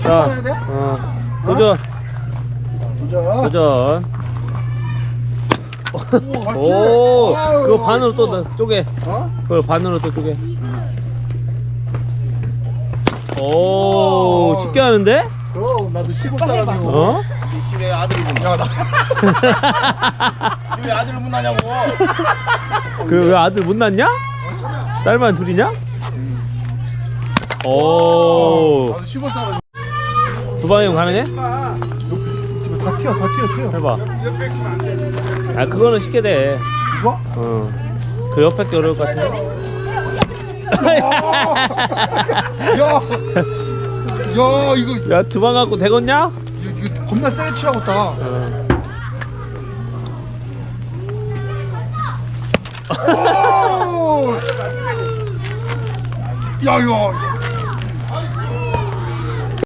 자, 도전. 도전. 오, 그거 반으로 또 쪼개. 그걸 반으로 또 쪼개. 오, 쉽게 하는데? 그럼 나도 시골 사람이고. 어? 왜 아들을 못 낳아? 왜 아들을 못 낳냐고? 그 왜 아들 못 낳냐? 딸만 둘이냐? 오, 나도 시골 사람. 두 방이면 가능해? 다 튀어. 해봐. 아, 그거는 쉽게 돼. 이거? 그 옆에 게 어려울 것 같은데. 야, 이거 야, 두 방 갖고 되겠냐? 이거 겁나 세게 취하고 있다. 오! 야, 이거.